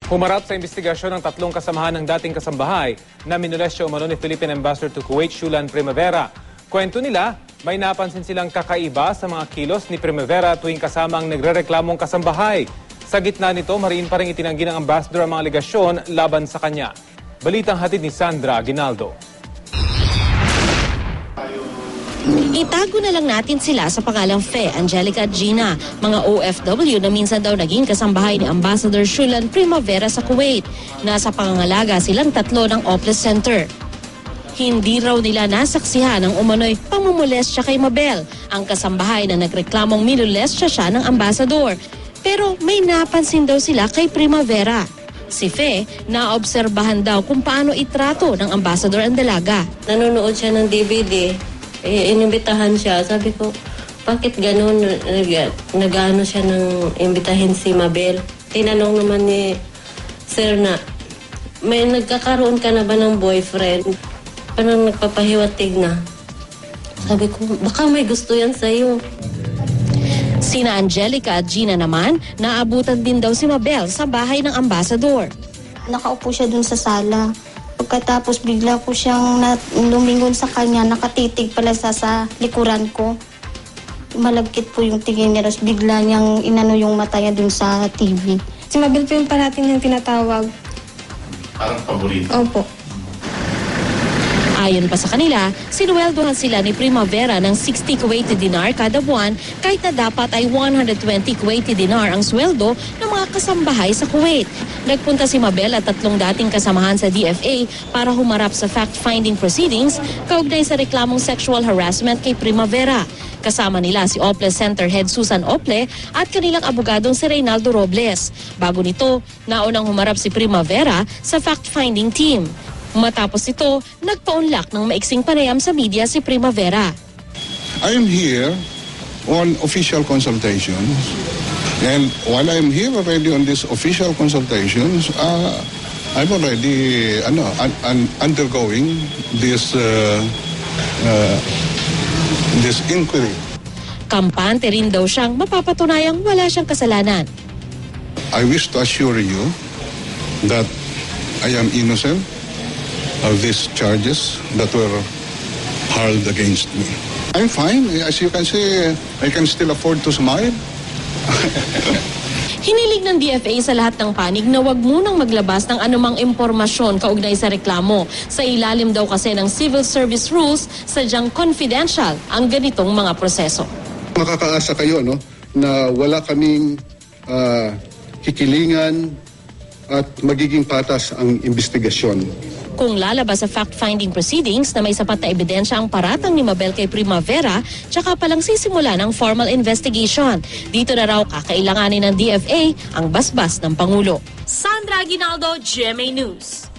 Humarap sa investigasyon ng tatlong kasamahan ng dating kasambahay na minolestya umano ni Philippine Ambassador to Kuwait, Shulan Primavera. Kwento nila, may napansin silang kakaiba sa mga kilos ni Primavera tuwing kasama ang nagrereklamong kasambahay. Sa gitna nito, mariin pa rin itinanggi ng ambassador ang mga alegasyon laban sa kanya. Balitang hatid ni Sandra Aguinaldo. Itago na lang natin sila sa pangalang Fe, Angelica at Gina, mga OFW na minsan daw naging kasambahay ni Ambassador Shulan Primavera sa Kuwait. Nasa pangangalaga silang tatlo ng Oples Center. Hindi raw nila nasaksihan ang umano'y pamumulestya kay Mabel, ang kasambahay na nagreklamong minulestya siya ng Ambassador. Pero may napansin daw sila kay Primavera. Si Fe, naobserbahan daw kung paano itrato ng Ambassador ang dalaga. Nanonood siya ng DVD. Inimbitahan siya. Sabi ko, bakit ganun? Nag-ano siya ng imbitahin si Mabel. Tinanong naman ni Sir na, may nagkakaroon ka na ba ng boyfriend? Parang nagpapahiwatig na. Sabi ko, baka may gusto yan sa'yo. Sina Angelica at Gina naman, naabutan din daw si Mabel sa bahay ng Ambassador. Nakaupo siya dun sa sala. Pagkatapos bigla ko siyang lumingon sa kanya, nakatitig pala sa likuran ko. Malagkit po yung tingin niya, tapos bigla niyang inano yung mata niya dun sa TV. Si Mabel po yung parating niyang tinatawag. Parang paborito? Opo. Ayon pa sa kanila, sinuweldohan sila ni Primavera ng 60 Kuwaiti dinar kada buwan kahit na dapat ay 120 Kuwaiti dinar ang sweldo ng mga kasambahay sa Kuwait. Nagpunta si Mabel at tatlong dating kasamahan sa DFA para humarap sa fact-finding proceedings kaugnay sa reklamong sexual harassment kay Primavera. Kasama nila si Oples Center Head Susan Ople at kanilang abogadong si Reynaldo Robles. Bago nito, naunang humarap si Primavera sa fact-finding team. Matapos ito, nagpaunlak ng maiksing panayam sa media si Primavera. I am here on official consultations, and while I am here already on these official consultations, I'm already undergoing this inquiry. Kampante rin daw siyang mapapatunayang wala siyang kasalanan. I wish to assure you that I am innocent of these charges that were hurled against me. I'm fine. As you can see, I can still afford to smile. Hinilig ng DFA sa lahat ng panig na wag munang maglabas ng anumang impormasyon kaugnay sa reklamo. Sa ilalim daw kasi ng civil service rules, sadyang confidential ang ganitong mga proseso. Makakaasa kayo na wala kaming hikilingan at magiging patas ang investigasyon. Kung lalabas sa fact-finding proceedings na may sapat na ebidensya ang paratang ni Mabel kay Primavera, tsaka palang sisimula ng formal investigation. Dito na raw kakailanganin ng DFA ang basbas ng Pangulo. Sandra Aguinaldo, GMA News.